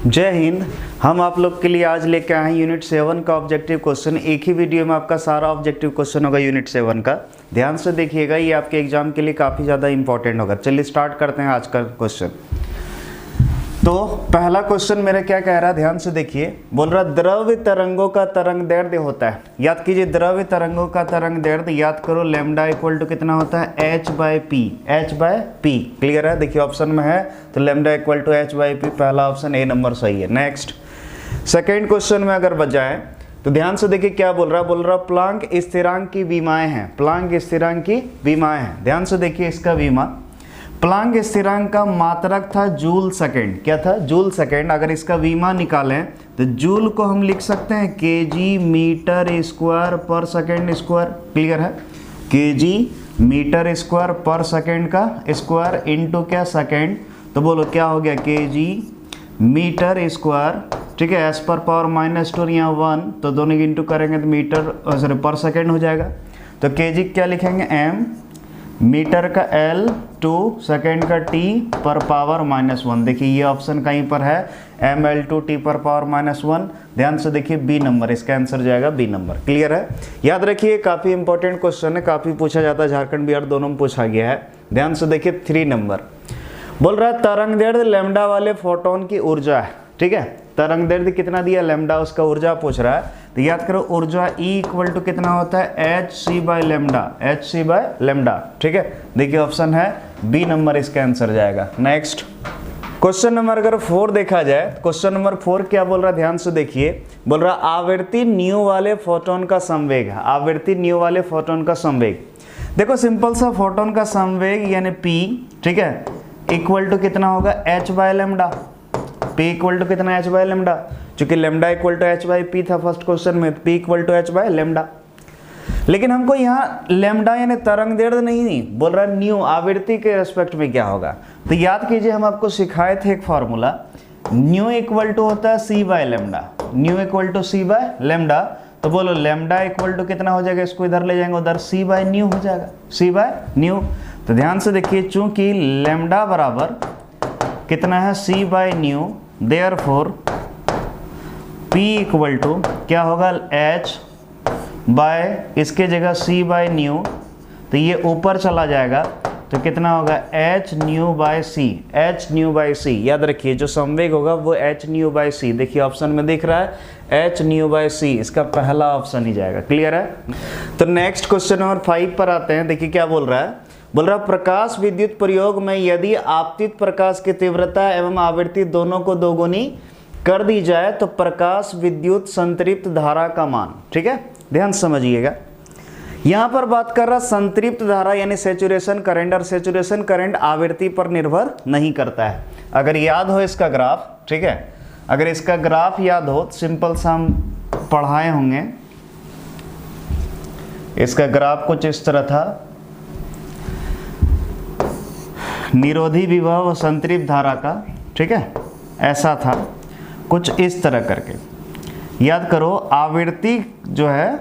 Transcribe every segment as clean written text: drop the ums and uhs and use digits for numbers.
जय हिंद। हम आप लोग के लिए आज लेके आए हैं यूनिट 7 का ऑब्जेक्टिव क्वेश्चन। एक ही वीडियो में आपका सारा ऑब्जेक्टिव क्वेश्चन होगा यूनिट 7 का। ध्यान से देखिएगा, ये आपके एग्जाम के लिए काफ़ी ज़्यादा इंपॉर्टेंट होगा। चलिए स्टार्ट करते हैं आज का क्वेश्चन। तो पहला क्वेश्चन मेरा क्या कह रहा है, ध्यान से देखिए। बोल रहा द्रव्य तरंगों का तरंग दैर्ध्य होता है। याद कीजिए, द्रव्य तरंगों का तरंग दैर्ध्य याद करो, लैम्डा इक्वल टू कितना होता है, h/p। h/p क्लियर है। देखिए ऑप्शन में है तो लैम्डा इक्वल टू h/p, पहला ऑप्शन ए नंबर सही है। नेक्स्ट सेकेंड क्वेश्चन में अगर बजाएं तो ध्यान से देखिए क्या बोल रहा है। बोल रहा प्लांक स्थिरांक की विमाएं हैं। प्लांक स्थिरांक की विमाएं हैं। ध्यान से देखिए इसका विमा, प्लांक स्थिरांक का मात्रक था जूल सेकेंड। क्या था, जूल सेकेंड। अगर इसका विमा निकालें तो जूल को हम लिख सकते हैं केजी मीटर स्क्वायर पर सेकेंड स्क्वायर। क्लियर है, केजी मीटर स्क्वायर पर सेकेंड का स्क्वायर इनटू क्या सेकेंड। तो बोलो क्या हो गया, केजी मीटर स्क्वायर, ठीक है। एस पर पावर -2 यहाँ 1, तो दोनों की इंटू करेंगे तो मीटर सॉरी पर सेकेंड हो जाएगा। तो केजी क्या लिखेंगे, एम, मीटर का एल, 2 सेकेंड का टी पर पावर -1। देखिए ये ऑप्शन कहीं पर है, ml/t पर पावर -1। ध्यान से देखिए बी नंबर, इसका आंसर जाएगा बी नंबर। क्लियर है। याद रखिए काफ़ी इंपॉर्टेंट क्वेश्चन है, काफ़ी पूछा जाता है, झारखंड बिहार दोनों में पूछा गया है। ध्यान से देखिए 3 नंबर बोल रहा है तरंग दैर्ध्य लैम्डा वाले फोटोन की ऊर्जा है। ठीक है, तरंग दैर्ध्य कितना दिया, लैम्डा, उसका ऊर्जा पूछ रहा है। तो याद करो ऊर्जा E इक्वल टू कितना होता है, hc/लैम्डा, hc/लैम्डा। ठीक है, देखिए ऑप्शन है बी नंबर, इसका आंसर जाएगा। नेक्स्ट क्वेश्चन नंबर अगर 4 देखा जाए, क्वेश्चन नंबर 4 क्या बोल रहा है, ध्यान से देखिए। बोल रहा आवृत्ति न्यू वाले फोटोन का संवेग है। आवृत्ति न्यू वाले फोटोन का संवेग, देखो सिंपल सा, फोटोन का संवेग यानी P, ठीक है, इक्वल टू कितना होगा, h/लैम्डा। P इक्वल टू कितना, h/लैम्डा। चूंकि लैम्डा इक्वल टू h/p था फर्स्ट क्वेश्चन में, P इक्वल टू h/लैम्डा। लेकिन हमको यहाँ लैम्डा यानी तरंग दैर्ध्य नहीं बोल रहा, न्यू आवृत्ति के रेस्पेक्ट में क्या होगा। तो याद कीजिए हम आपको सिखाए थे एक फॉर्मूला, न्यू इक्वल टू होता है c/लैम्डा। न्यू इक्वल टू c/लैम्डा। तो बोलो लैम्डा इक्वल टू कितना हो जाएगा, इसको इधर ले जाएंगे, उधर c/न्यू हो जाएगा, c/न्यू। तो ध्यान से देखिए, चूंकि लैम्डा बराबर कितना है, c/न्यू, देयरफॉर P इक्वल टू क्या होगा, h बाय इसके जगह c/न्यू, तो ये ऊपर चला जाएगा तो कितना होगा, h/c। h/c याद रखिए, जो संवेग होगा वो h/c। देखिए ऑप्शन में दिख रहा है h/c, इसका पहला ऑप्शन ही जाएगा। क्लियर है। तो नेक्स्ट क्वेश्चन नंबर 5 पर आते हैं। देखिए क्या बोल रहा है। बोल रहा प्रकाश विद्युत प्रयोग में यदि आपतित प्रकाश की तीव्रता एवं आवृत्ति दोनों को दोगुनी कर दी जाए तो प्रकाश विद्युत संतृप्त धारा का मान, ठीक है, ध्यान समझिएगा। यहां पर बात कर रहा संतृप्त धारा यानी सैचुरेशन करंट, और सैचुरेशन करंट आवृत्ति पर निर्भर नहीं करता है। अगर याद हो इसका ग्राफ, ठीक है, अगर इसका ग्राफ याद हो, सिंपल सा हम पढ़ाए होंगे। इसका ग्राफ कुछ इस तरह था, निरोधी विभव संतृप्त धारा का, ठीक है, ऐसा था कुछ इस तरह करके। याद करो आवृत्ति जो है,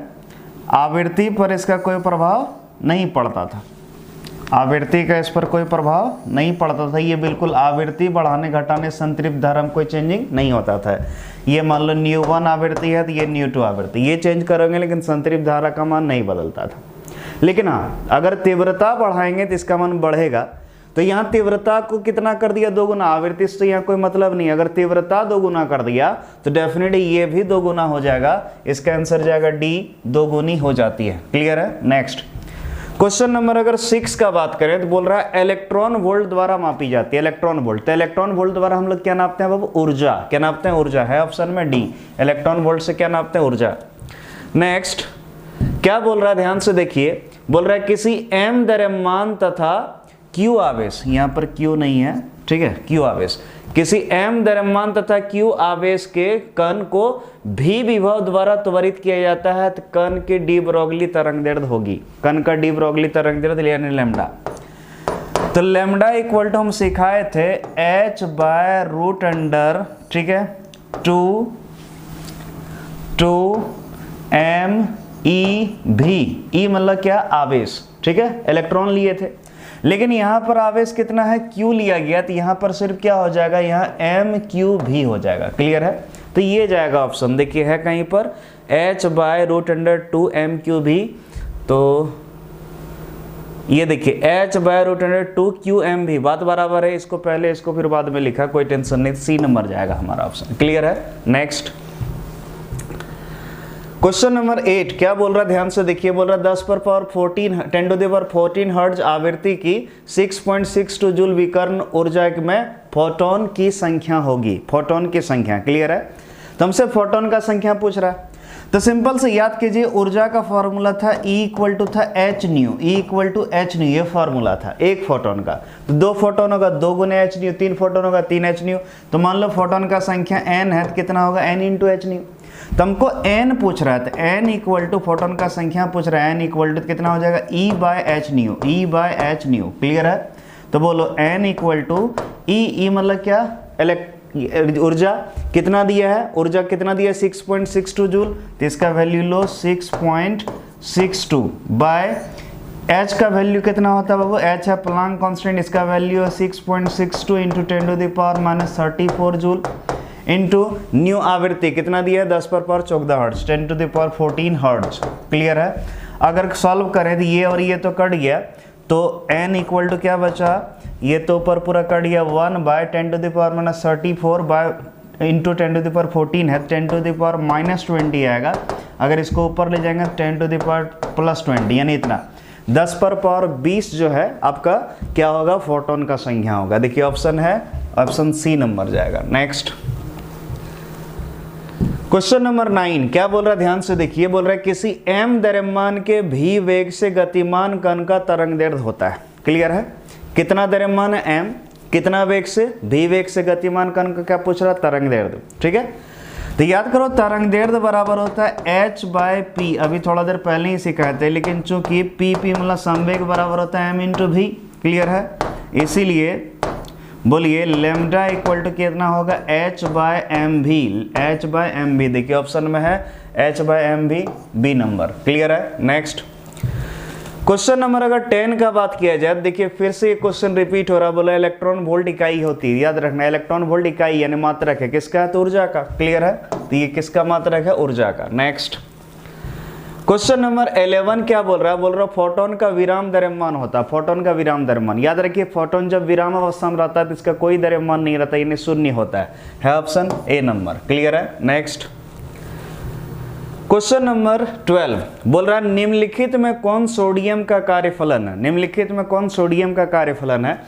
आवृत्ति पर इसका कोई प्रभाव नहीं पड़ता था। आवृत्ति का इस पर कोई प्रभाव नहीं पड़ता था। ये बिल्कुल आवृत्ति बढ़ाने घटाने संतृप्त धारा में कोई चेंजिंग नहीं होता था। ये मान लो ν1 आवृत्ति है तो ये ν2 आवृत्ति, ये चेंज करोगे लेकिन संतृप्त धारा का मान नहीं बदलता था। लेकिन हाँ, अगर तीव्रता बढ़ाएंगे तो इसका मान बढ़ेगा। तो यहाँ तीव्रता को कितना कर दिया, 2 गुना। आवृत्ति से यहाँ कोई मतलब नहीं, अगर तीव्रता 2 गुना कर दिया तो डेफिनेटली ये भी 2 गुना हो जाएगा। इसका आंसर जाएगा डी, 2 गुनी हो जाती है। क्लियर है। नेक्स्ट क्वेश्चन नंबर अगर 6 का बात करें तो बोल रहा है इलेक्ट्रॉन वोल्ट द्वारा मापी जाती है। इलेक्ट्रॉन वोल्ट, तो इलेक्ट्रॉन वोल्ट द्वारा हम लोग क्या नापते हैं बाबू, ऊर्जा। क्या नापते हैं, ऊर्जा है ऑप्शन में डी। इलेक्ट्रॉन वोल्ट से क्या नापते हैं, ऊर्जा। नेक्स्ट क्या बोल रहा है, ध्यान से देखिए। बोल रहा है किसी m द्रव्यमान तथा Q आवेश, यहाँ पर Q नहीं है, ठीक है, Q आवेश, किसी m द्रव्यमान तथा Q आवेश के कण को भी विभव द्वारा त्वरित किया जाता है तो कण की डी ब्रोगली तरंग दैर्ध्य होगी। कण का डी ब्रोगली तरंग दैर्ध्य यानी लैम्डा। तो लैम्डा इक्वल टू हम सिखाए थे h/√, ठीक है, 2 m e v। ई मतलब क्या, आवेश, ठीक है, इलेक्ट्रॉन लिए थे। लेकिन यहाँ पर आवेश कितना है, Q लिया गया, तो यहाँ पर सिर्फ क्या हो जाएगा, यहाँ mq भी हो जाएगा। क्लियर है, तो ये जाएगा ऑप्शन। देखिए है कहीं पर h/√2 mq भी, तो ये देखिए h/√2 qm भी, बात बराबर है। इसको पहले इसको फिर बाद में लिखा, कोई टेंशन नहीं, सी नंबर जाएगा हमारा ऑप्शन। क्लियर है। नेक्स्ट क्वेश्चन नंबर 8 क्या बोल रहा है, ध्यान से देखिए। बोल रहा है 10⁻14 हर्ट्ज आवृत्ति की 6.62 जूल विकर्ण ऊर्जा में फोटोन की संख्या होगी। फोटोन की संख्या, क्लियर है। तो हमसे फोटोन का संख्या पूछ रहा है, तो सिंपल से याद कीजिए, ऊर्जा का फॉर्मूला था E = h न्यू, ये फॉर्मूला था एक फोटोन का। तो 2 फोटोन होगा 2 × h न्यू, 3 फोटोन होगा 3 h न्यू। तो मान लो फोटोन का संख्या n है, तो कितना होगा n × h न्यू। तो हमको n पूछ रहा है, तो n = फोटोन का संख्या पूछ रहा है, n = कितना हो जाएगा E/h न्यू। क्लियर है। तो बोलो n = E मतलब क्या, ऊर्जा कितना दिया है, ऊर्जा कितना दिया है 6.62 जूल, तो इसका वैल्यू लो 6.62 बाय h का वैल्यू कितना होता है बाबू, h है प्लांक कांस्टेंट, इसका वैल्यू है 6.62 इंटू 10⁻⁻⁴ जूल इंटू न्यू आवृत्ति कितना दिया है 10⁻14 हर्ट्ज 10⁻14 हर्ट्ज। क्लियर है। अगर सॉल्व करें तो ये और ये तो कट गया, तो n = क्या बचा, ये तो ऊपर पूरा कट गया 1/10⁻34 बाय इंटू 10⁻14 है, 10⁻⁻20 आएगा। अगर इसको ऊपर ले जाएंगे 10⁻+20 यानी इतना 10⁻20 जो है आपका क्या होगा, फोटोन का संख्या होगा। देखिए ऑप्शन है, ऑप्शन सी नंबर जाएगा। नेक्स्ट क्वेश्चन नंबर 9 क्या बोल रहा है, ध्यान से देखिए। बोल रहा है किसी m द्रव्यमान के v वेग से गतिमान कण का तरंगदैर्घ्य होता है। क्लियर है। कितना द्रव्यमान है m, कितना वेग से, v वेग से गतिमान कण का क्या पूछ रहा है, तरंगदैर्घ्य। ठीक है। तो याद करो तरंगदैर्घ्य बराबर होता है h/p। अभी थोड़ा देर पहले ही सिखाए थे, लेकिन चूंकि p मतलब संवेग बराबर होता है m × v। क्लियर है। इसीलिए बोलिए लैम्डा = कितना होगा h/mv। देखिए ऑप्शन में है h/mv, बी नंबर। क्लियर है। नेक्स्ट क्वेश्चन नंबर अगर 10 का बात किया जाए, देखिए फिर से ये क्वेश्चन रिपीट हो रहा। बोला इलेक्ट्रॉन वोल्ट इकाई होती है, याद रखना इलेक्ट्रॉन वोल्ट इकाई यानी मात्रक है, किसका है, तो ऊर्जा का। क्लियर है। तो ये किसका मात्रक है, ऊर्जा का। नेक्स्ट क्वेश्चन नंबर 11 क्या बोल रहा है, बोल रहा है फोटोन का विराम द्रव्यमान होता है। फोटोन का विराम द्रव्यमान याद रखिए, फोटोन जब विराम अवस्था में रहता है तो इसका कोई द्रव्यमान नहीं रहता, यानी शून्य होता है ऑप्शन ए नंबर। क्लियर है। नेक्स्ट क्वेश्चन नंबर 12 बोल रहा है निम्नलिखित में कौन सोडियम का कार्यफलन है। निम्नलिखित में कौन सोडियम का कार्यफलन है।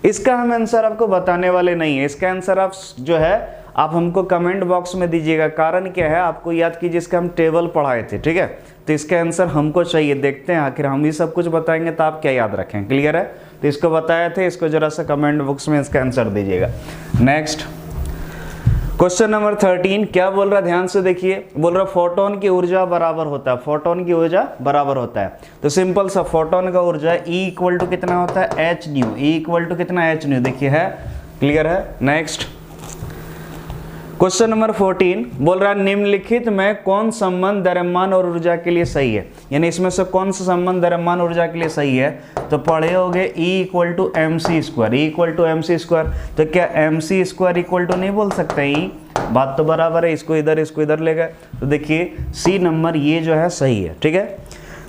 इसका हम आंसर आपको बताने वाले नहीं है, इसका आंसर आप जो है आप हमको कमेंट बॉक्स में दीजिएगा। कारण क्या है, आपको याद कीजिए इसका हम टेबल पढ़ाए थे। ठीक है। तो इसका आंसर हमको चाहिए, देखते हैं आखिर हम ही सब कुछ बताएंगे तो आप क्या याद रखें। क्लियर है। तो इसको बताए थे, इसको जरा सा कमेंट बॉक्स में इसका आंसर दीजिएगा। नेक्स्ट क्वेश्चन नंबर 13 क्या बोल रहा है, ध्यान से देखिए। बोल रहा फोटोन की ऊर्जा बराबर होता है, फोटोन की ऊर्जा बराबर होता है। तो सिंपल सा फोटोन का ऊर्जा E = कितना होता है, h न्यू। E = कितना, h न्यू। देखिए है। क्लियर है। नेक्स्ट क्वेश्चन नंबर 14 बोल रहा है निम्नलिखित में कौन संबंध द्रव्यमान और ऊर्जा के लिए सही है, यानी इसमें से कौन सा संबंध द्रव्यमान ऊर्जा के लिए सही है। तो पढ़े होगे E = mc²। E = mc²। तो क्या mc² नहीं बोल सकते E, बात तो बराबर है, इसको इधर ले गए। तो देखिए सी नंबर ये जो है सही है। ठीक है।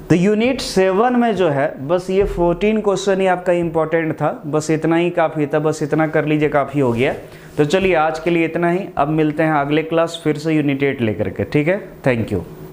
तो यूनिट 7 में जो है बस ये 14 क्वेश्चन ही आपका इंपॉर्टेंट था, बस इतना ही काफ़ी था, बस इतना कर लीजिए काफ़ी हो गया। तो चलिए आज के लिए इतना ही, अब मिलते हैं अगले क्लास फिर से यूनिट 8 लेकर के। ठीक है। Thank you.